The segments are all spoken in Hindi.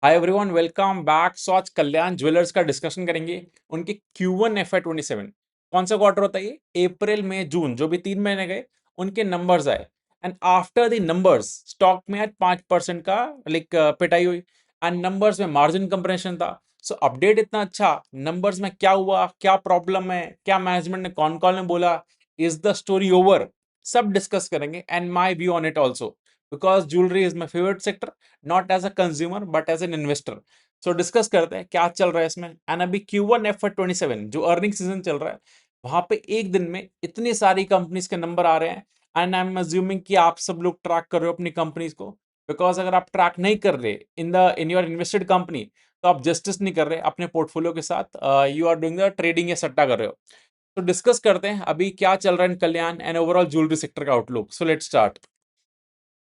हाय एवरीवन, वेलकम बैक। सो आज कल्याण ज्वेलर्स का डिस्कशन करेंगे। उनके Q1 FY 27 कौन सा क्वार्टर होता है ये? अप्रैल मई जून, जो भी 3 महीने गए उनके नंबर्स आए। And after the numbers stock में आज 5% का पिटाई हुई। एंड नंबर्स में मार्जिन कंप्रेशन था। सो अपडेट इतना अच्छा, नंबर्स में क्या हुआ, क्या प्रॉब्लम है, क्या मैनेजमेंट ने कौन कौन ने बोला, इज द स्टोरी ओवर, सब डिस्कस करेंगे। And my view on it also, because jewellery is my favourite sector, not as a consumer but as an investor. So discuss करते हैं क्या चल रहा है इसमें। एंड अभी Q1 FY 27 जो अर्निंग सीजन चल रहा है, वहां पे एक दिन में इतनी सारी कंपनीज के नंबर आ रहे हैं। एंड आई एम अज्यूमिंग कि आप सब लोग ट्रैक कर रहे हो अपनी कंपनीज को, बिकॉज अगर आप ट्रैक नहीं कर रहे इन योर इन्वेस्टेड कंपनी, तो आप जस्टिस नहीं कर रहे अपने पोर्टफोलियो के साथ। You are doing the trading या सट्टा कर रहे हो। तो डिस्कस करते हैं अभी क्या चल रहा है इन कल्याण एंड ओवरऑल ज्वेलरी सेक्टर का आउटलुक। So let's start.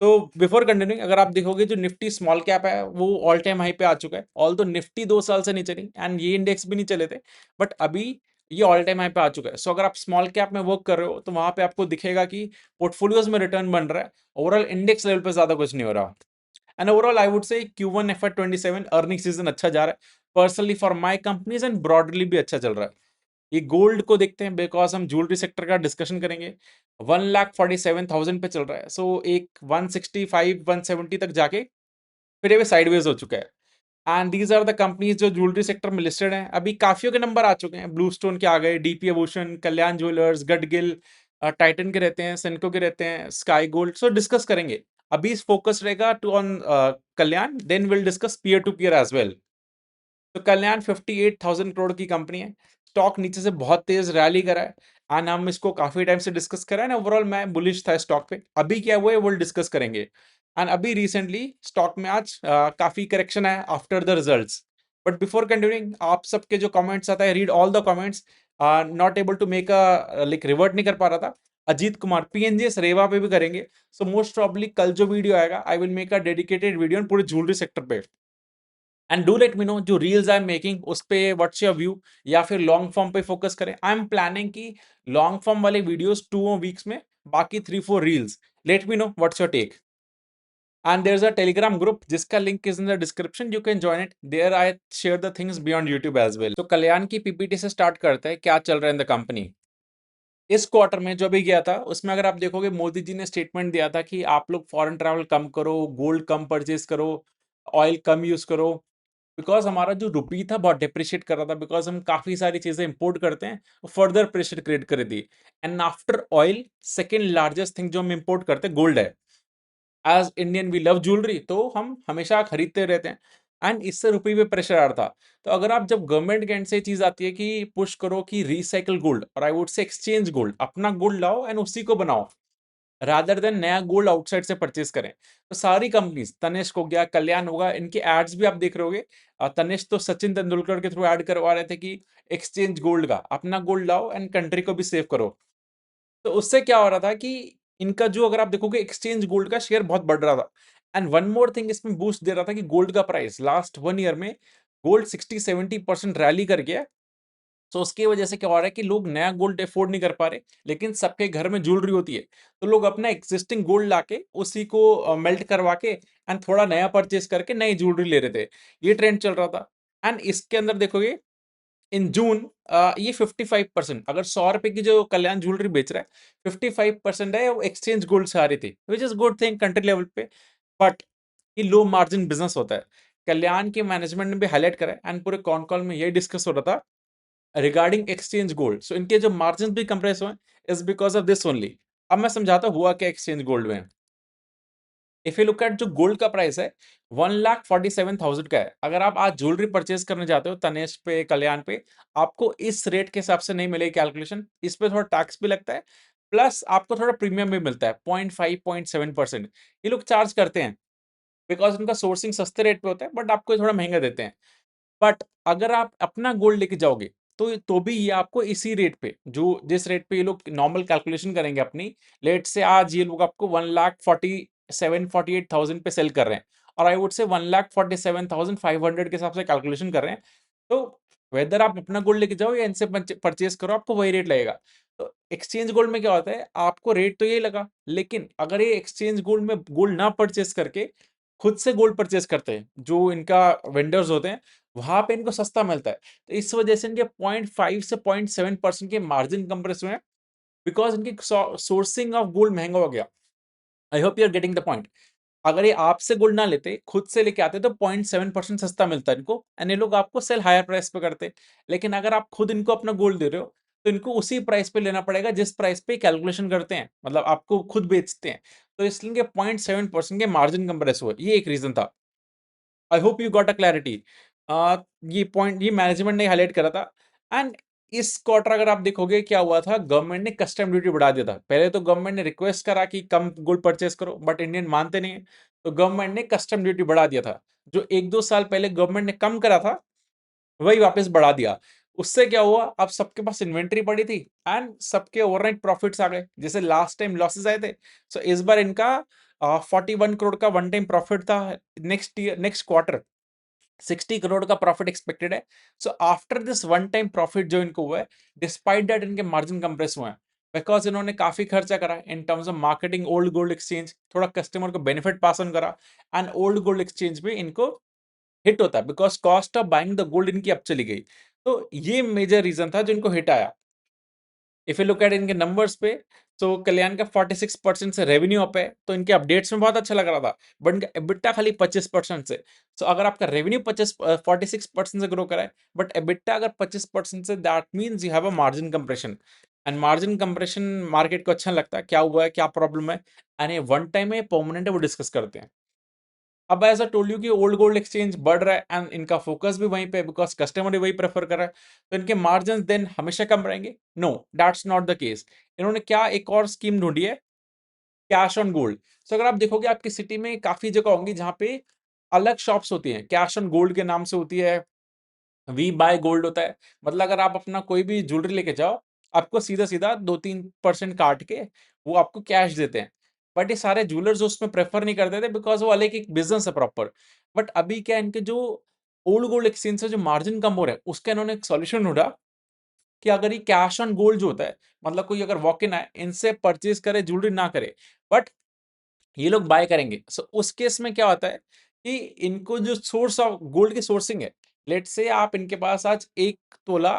तो बिफोर कंटिन्यूइंग, अगर आप देखोगे जो निफ्टी स्मॉल कैप है वो ऑल टाइम हाई पे आ चुका है। ऑल तो निफ्टी 2 साल से नहीं चली एंड ये इंडेक्स भी नहीं चले थे, बट अभी ये ऑल टाइम हाई पे आ चुका है। सो अगर आप स्मॉल कैप में वर्क कर रहे हो तो वहां पे आपको दिखेगा कि पोर्टफोलियोज में रिटर्न बन रहा है। ओवरऑल इंडेक्स लेवल पे ज्यादा कुछ नहीं हो रहा। And overall I would say Q1 FY 27 earning season अच्छा जा रहा है personally for my companies, and broadly भी अच्छा चल रहा है। ये गोल्ड को देखते हैं, बिकॉज हम ज्वेलरी सेक्टर का डिस्कशन करेंगे। 1,47,000 पे चल रहा है। सो एक 165 170 तक जाके फिर ये साइडवेज हो चुका है। And these are the companies जो ज्वेलरी सेक्टर में लिस्टेड हैं। अभी काफियों के नंबर आ चुके हैं। ब्लू स्टोन के आ गए, डीपी आभूषण, कल्याण ज्वेलर्स, गडगिल, टाइटन के रहते हैं, सेनको के रहते हैं, स्काई गोल्ड। सो डिस्कस करेंगे। अभी फोकस रहेगा to on Kalyan, then will discuss peer to peer as well. तो कल्याण 58,000 करोड़ की कंपनी है। स्टॉक नीचे से बहुत तेज रैली करा है एंड हम इसको काफी टाइम से डिस्कस कर रहे हैं ना। ओवरऑल मैं बुलिश था स्टॉक पे। अभी क्या हुआ है वो डिस्कस करेंगे। एंड अभी रिसेंटली स्टॉक में आज काफी करेक्शन है after the results. But before continuing, आप सबके जो कमेंट्स आता है, read all the comments. Not able to make a revert नहीं कर पा रहा था। अजीत कुमार पीएनजीएस रेवा पे भी करेंगे। सो मोस्ट प्रॉब्ली कल जो वीडियो आएगा, I will make a dedicated video on पूरे ज्वेलरी सेक्टर पे। And do let me no जो रील्स आई एम मेकिंग उस पे व्हाट्स योर व्यू, या फिर लॉन्ग फॉर्म पे फोकस करें। आई एम प्लानिंग की लॉन्ग फॉर्म वाले वीडियोस 2 वीक्स में, बाकी 3 4 reels. Let me know what's your take. And there is a Telegram group जिसका link is in the description, you can join it. There I share the things beyond YouTube as well. तो कल्याण की पीपीटी से स्टार्ट करते हैं, क्या चल रहा है इन द कंपनी। इस क्वार्टर में जो भी गया था उसमें अगर आप देखोगे, मोदी जी ने स्टेटमेंट दिया था कि आप लोग फॉरेन ट्रैवल कम करो, गोल्ड कम परचेज करो, ऑयल कम यूज करो। बिकॉज हमारा जो रुपी था बहुत डिप्रिशिएट कर रहा था, बिकॉज हम काफी सारी चीजें इंपोर्ट करते हैं, फर्दर प्रेशर क्रिएट कर दी। And after oil second largest thing जो हम इंपोर्ट करते हैं गोल्ड है। As Indian we love jewellery, तो हम हमेशा खरीदते रहते हैं। एंड इससे रुपये पे प्रेशर आ रहा था। तो अगर आप जब गवर्नमेंट के एंड से चीज आती है कि पुश करो कि रिसाइकल गोल्ड, और I would say exchange gold, अपना गोल्ड लाओ एंड उसी को बनाओ, रादर देन नया गोल्ड आउटसाइड से परचेज करें। तो सारी कंपनीज, तनिष्क हो गया, कल्याण होगा, इनके एड्स भी आप देख रहे होगे। तनिष्क तो सचिन तेंदुलकर के थ्रू ऐड करवा रहे थे कि एक्सचेंज गोल्ड का, अपना गोल्ड लाओ एंड कंट्री को भी सेव करो। तो उससे क्या हो रहा था कि इनका जो, अगर आप देखोगे, एक्सचेंज गोल्ड का शेयर बहुत बढ़ रहा था। एंड वन मोर थिंग इसमें बूस्ट दे रहा था कि गोल्ड का प्राइस लास्ट 1 ईयर में गोल्ड 60 70% रैली कर गया। तो उसकी वजह से क्या हो रहा है कि लोग नया गोल्ड अफोर्ड नहीं कर पा रहे, लेकिन सबके घर में ज्वेलरी होती है। तो लोग अपना एक्सिस्टिंग गोल्ड लाके उसी को मेल्ट करवा के एंड थोड़ा नया परचेस करके नई ज्वेलरी ले रहे थे। ये ट्रेंड चल रहा था। एंड इसके अंदर देखोगे, इन जून ये 55%, अगर 100 रुपए की जो कल्याण ज्वेलरी बेच रहा है, 55% है वो एक्सचेंज गोल्ड से आ रही थी, which is good thing country level पे। बट ये लो मार्जिन बिजनेस होता है। कल्याण के मैनेजमेंट ने भी हाईलाइट करा है एंड पूरे कॉन कॉल में ये डिस्कस हो रहा था रिगार्डिंग एक्सचेंज गोल्ड। सो इनके जो मार्जिन भी कंप्रेस हुए is because of this only. अब मैं समझाता हूं हुआ क्या एक्सचेंज गोल्ड में। इफ यू लुक एट जो गोल्ड का प्राइस है, 1,47,000 का है। अगर आप आज ज्वेलरी परचेज करने जाते हो तनेश पे, कल्याण पे, आपको इस रेट के हिसाब से नहीं मिलेगी कैलकुलेशन। इस पे थोड़ा टैक्स भी लगता है, प्लस आपको थोड़ा प्रीमियम भी मिलता है, 0.5 0.7% ये लोग चार्ज करते हैं, बिकॉज उनका सोर्सिंग सस्ते रेट पे होता है, बट आपको थोड़ा महंगा देते हैं। बट अगर आप अपना गोल्ड लेके जाओगे तो भी ये आपको इसी रेट पे, जो जिस रेट पे ये लोग नॉर्मल कैलकुलेशन करेंगे अपनी, लेट से आज ये लोग आपको 1,47,48,000 पे सेल कर रहे हैं, और आई वुड से 1,47,500 के हिसाब से कैलकुलेशन कर रहे हैं। तो वेदर आप अपना गोल्ड लेके जाओ या इनसे परचेज करो, आपको वही रेट लगेगा। तो एक्सचेंज गोल्ड में क्या होता है, आपको रेट तो यही लगा, लेकिन अगर ये एक्सचेंज गोल्ड में गोल्ड ना परचेज करके खुद से गोल्ड परचेज़ करते हैं, जो इनका वेंडर्स होते हैं, वहाँ पे इनको सस्ता मिलता है। तो इस वजह से इनके 0.5 से 0.7% के मार्जिन कंप्रेस हुए हैं, बिकॉज़ इनकी सोर्सिंग ऑफ गोल्ड महँगा हो गया। I hope you are getting the point. अगर ये आपसे गोल्ड ना लेते, खुद से लेके आते तो 0.7% सस्ता मिलता इनको एंड ये लोग आपको सेल हायर प्राइस पे करते। लेकिन अगर आप खुद इनको अपना गोल्ड दे रहे हो, तो इनको उसी प्राइस पे लेना पड़ेगा जिस प्राइस पे कैलकुलेशन करते हैं, मतलब आपको खुद बेचते हैं। तो इसलिए इनके 0.7% के मार्जिन कंप्रेस हुए, ये एक रीज़न था। आई hope you got a clarity. ये पॉइंट ये मैनेजमेंट ने हाइलाइट करा था एंड इस क्वार्टर अगर आप देखोगे क्या हुआ था, गवर्नमेंट ने कस्टम ड्यूटी बढ़ा दिया था। पहले तो गवर्नमेंट ने रिक्वेस्ट करा कि कम गोल्ड परचेज करो, बट इंडियन मानते नहीं है, तो गवर्नमेंट ने कस्टम ड्यूटी बढ़ा दिया था। जो 1-2 साल पहले गवर्नमेंट ने कम करा था, वही वापस बढ़ा दिया। उससे क्या हुआ, अब सबके पास इन्वेंटरी पड़ी थी एंड सबके ओवरनाइट प्रॉफिट्स आ गए। जैसे लास्ट टाइम लॉसेस आए थे, सो इस बार इनका 41 करोड़ का वन टाइम प्रॉफिट था। नेक्स्ट क्वार्टर 60 करोड़ का प्रॉफिट एक्सपेक्टेड है। So after this one time profit जो इनको हुआ है, डिस्पाइट दैट इनके मार्जिन कंप्रेस हुए हैं, बिकॉज इन्होंने काफी खर्चा करा in terms of marketing old gold exchange, थोड़ा कस्टमर को बेनिफिट पास ऑन करा एंड ओल्ड गोल्ड एक्सचेंज में इनको हिट होता है, because cost of buying the gold इनकी अप चली गई। तो ये मेजर रीजन था जो इनको हिट आया। इफ यू लुक एट इनके नंबर्स पे, तो कल्याण का 46% से रेवेन्यू अप है, तो इनके अपडेट्स में बहुत अच्छा लग रहा था, बट इनका एबिटा खाली 25% से। सो अगर आपका रेवेन्यू 46% से ग्रो करा है, बट एबिटा अगर 25% से, that means you have a margin compression. And margin compression market को अच्छा नहीं लगता, क्या हुआ है, क्या प्रॉब्लम है, एंड ये वन टाइम है, परमानेंट है, वो डिस्कस करते हैं। अब एज़ अ टोल्ड यू कि ओल्ड गोल्ड एक्सचेंज बढ़ रहा है एंड इनका फोकस भी वहीं पे है, बिकॉज़ कस्टमर भी वही प्रेफर कर रहा है। तो इनके मार्जिन्स देन हमेशा कम रहेंगे? No, that's not the case. इन्होंने क्या एक और स्कीम ढूँढी है, कैश ऑन गोल्ड। सो अगर आप देखोगे आपकी सिटी में काफ़ी जगह होंगी जहाँ पे अलग शॉप्स होती हैं, कैश ऑन गोल्ड के नाम से होती है, वी बाय गोल्ड होता है। मतलब अगर आप अपना कोई भी ज्वेलरी लेके जाओ, आपको सीधा-सीधा 2-3% काट के वो आपको कैश देते हैं। बट ये सारे ज्वेलर्स उसमें प्रेफर नहीं करते थे, बिकॉज़ वो अलग एक बिज़नेस है प्रॉपर। बट अभी क्या इनके जो ओल्ड गोल्ड एक्सचेंज से जो मार्जिन कम हो रहा है, उसका इन्होंने एक सॉल्यूशन ढूँढा कि अगर ये कैश ऑन गोल्ड जो होता है, मतलब कोई अगर वॉक इन आए, इनसे परचेज़ करे, ज्वेलरी ना करे, बट ये लोग बाय करेंगे। सो उस केस में क्या होता है कि इनको जो सोर्स ऑफ गोल्ड की सोर्सिंग है, लेट्स से आप इनके पास आज 1 तोला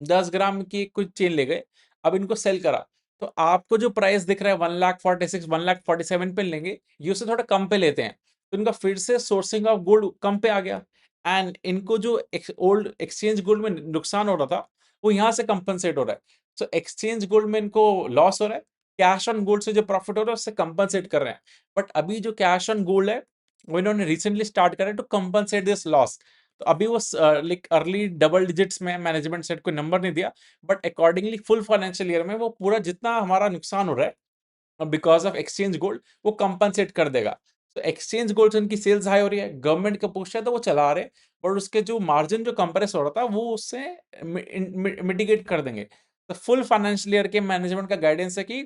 10 ग्राम की कुछ चेन ले गए, अब इनको सेल करा, तो आपको जो प्राइस दिख रहा है 1,46,000 1,47,000 पे लेंगे, ये उससे थोड़ा कम पे लेते हैं। तो इनका फिर से सोर्सिंग ऑफ गोल्ड कम पे आ गया एंड इनको जो ओल्ड एक्सचेंज गोल्ड में नुकसान हो रहा था, वो यहाँ से कंपनसेट हो रहा है। सो एक्सचेंज गोल्ड में इनको लॉस हो रहा है, कैश ऑन गोल्ड से जो प्रॉफिट हो रहा है उससे कंपनसेट कर रहे हैं। बट अभी जो कैश ऑन गोल्ड है, वो इन्होंने रिसेंटली स्टार्ट करा है टू कंपनसेट दिस लॉस। तो अभी वो लाइक अर्ली डबल डिजिट्स में, मैनेजमेंट सेट कोई नंबर नहीं दिया, but accordingly full financial year में वो पूरा जितना हमारा नुकसान हो रहा है बिकॉज ऑफ एक्सचेंज गोल्ड, वो कंपनसेट कर देगा। तो एक्सचेंज गोल्ड से उनकी सेल्स हाई हो रही है, गवर्नमेंट का पुश है तो वो चला रहे हैं, बट उसके जो मार्जिन जो कंप्रेस हो रहा था वो उससे मिटिगेट कर देंगे। तो फुल फाइनेंशियल ईयर के मैनेजमेंट का गाइडेंस है कि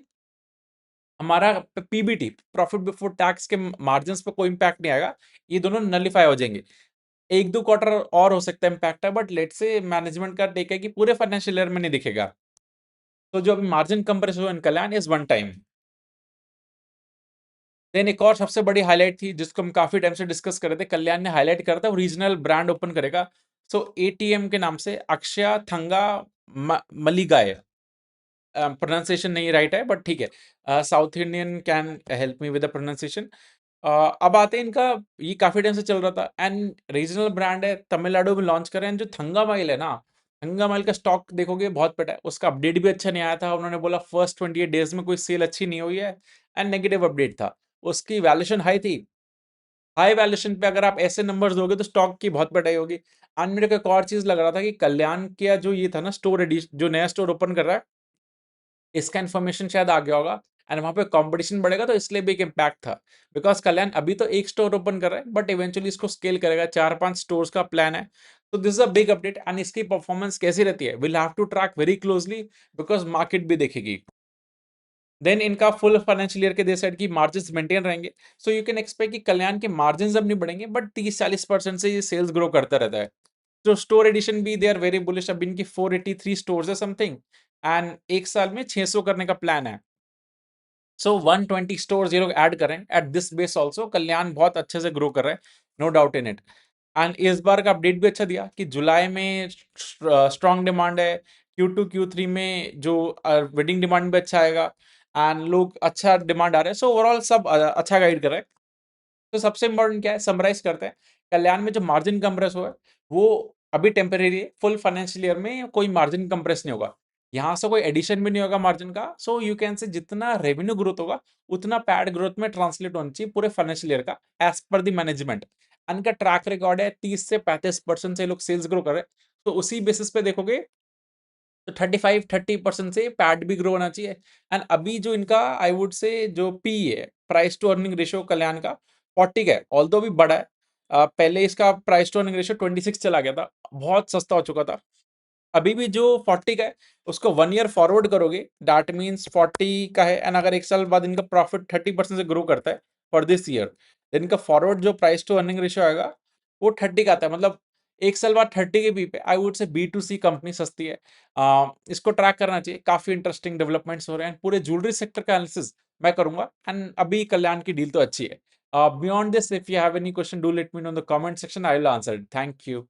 हमारा पीबीटी, प्रॉफिट बिफोर टैक्स के मार्जिन्स पे कोई इंपैक्ट नहीं आएगा, ये दोनों नलिफाई हो जाएंगे। 1-2 क्वार्टर और हो सकता है इंपैक्ट है, बट लेट्स से मैनेजमेंट का टेक है कि पूरे फाइनेंशियल ईयर में नहीं दिखेगा। तो जो अभी मार्जिन कंप्रेस हुआ इन कल्याण इज वन टाइम। देन एक और सबसे बड़ी हाइलाइट थी जिसको हम काफी टाइम से डिस्कस कर रहे थे, कल्याण ने हाइलाइट करा था, वो रीजनल ब्रांड ओपन करेगा। सो एटीएम के नाम से अक्षया थंगा मलिगाय, प्रोनाउंसिएशन नहीं राइट है बट ठीक है, south Indian can help me with the pronunciation. अब आते हैं इनका, ये काफी टाइम से चल रहा था एंड रीजनल ब्रांड है, तमिलनाडु में लॉन्च करें। जो थंगामाइल है ना, थंगामाइल का स्टॉक देखोगे बहुत पिटा है, उसका अपडेट भी अच्छा नहीं आया था। उन्होंने बोला फर्स्ट 28 डेज में कोई सेल अच्छी नहीं हुई है एंड नेगेटिव अपडेट था। उसकी वैल्यूएशन हाई थी, हाई वैल्यूएशन पे अगर आप ऐसे नंबर्स दोगे तो स्टॉक की बहुत पिटाई होगी। एंड मेरे को एक और चीज लग रहा था कि कल्याण का जो ये था ना स्टोर एडिशन, जो नया स्टोर ओपन कर रहा है, इसका इन्फॉर्मेशन शायद आ गया होगा एंड वहाँ पे कंपटीशन बढ़ेगा, तो इसलिए भी एक इम्पैक्ट था। बिकॉज़ कल्याण अभी तो एक स्टोर ओपन कर रहा है, बट इवेंचुअली इसको स्केल करेगा, 4-5 स्टोर्स का प्लान है। तो this is a big update and इसकी परफॉर्मेंस कैसी रहती है, will have to track very closely, because market भी देखेगी। देन इनका फुल फाइनेंशियल ईयर के दे साइड की मार्जिन्स मेंटेन रहेंगे। सो यू कैन एक्सपेक्ट कि कल्याण के मार्जिन्स अब नहीं बढ़ेंगे, बट 30-40% से ये सेल्स ग्रो करता रहता है। तो स्टोर एडिशन भी दे आर वेरी बुलिश, अब इनकी 483 स्टोर्स है समथिंग एंड 1 साल में 600 करने का प्लान है। सो 120 स्टोर्स ये लोग ऐड कर रहे हैं at this base also. Kalyan बहुत अच्छे से ग्रो कर रहा है, no doubt in it. And इस बार का अपडेट भी अच्छा दिया कि जुलाई में स्ट्रॉन्ग डिमांड है, Q2 Q3 में जो वेडिंग डिमांड भी अच्छा आएगा एंड लोग अच्छा डिमांड आ रहा है। सो ओवरऑल सब अच्छा गाइड कर रहा है। तो सबसे इम्पोर्टेंट क्या है, समराइज करते हैं। कल्याण में जो मार्जिन कंप्रेस हुआ है वो अभी टेम्परेरी है, फुल फाइनेंशियल ईयर में कोई मार्जिन कंप्रेस नहीं होगा, यहाँ से कोई एडिशन भी नहीं होगा मार्जिन का। सो यू कैन से जितना रेवेन्यू ग्रोथ होगा उतना पैड ग्रोथ में ट्रांसलेट होना चाहिए पूरे फाइनेंशियल ईयर का, एज पर द मैनेजमेंट। इनका ट्रैक रिकॉर्ड है 30 से 35% से लोग सेल्स ग्रो कर रहे हैं। तो उसी बेसिस पे देखोगे तो 35-30% से पैड भी ग्रो होना चाहिए। एंड अभी जो इनका आई वुड से जो पी है, प्राइस टू अर्निंग रेशियो कल्याण का 40 का है, ऑल्दो भी बड़ा है। पहले इसका प्राइस टू अर्निंग रेशियो 26 चला गया था, बहुत सस्ता हो चुका था। अभी भी जो 40 का है उसको 1 ईयर फॉरवर्ड करोगे, दैट मीन्स 40 का है एंड अगर 1 साल बाद इनका प्रॉफिट 30% से ग्रो करता है फॉर दिस ईयर, देन इनका फॉरवर्ड जो प्राइस टू अर्निंग रेशियो आएगा वो 30 का आता है। मतलब 1 साल बाद 30 के बी पे I would say B2C company सस्ती है। इसको ट्रैक करना चाहिए, काफी इंटरेस्टिंग डेवलपमेंट्स हो रहे हैं। पूरे ज्वेलरी सेक्टर का एनालिसिस मैं करूंगा एंड अभी कल्याण की डील तो अच्छी है। Beyond this, if you have any question do let me no in the comment section, I will answer it. Thank you.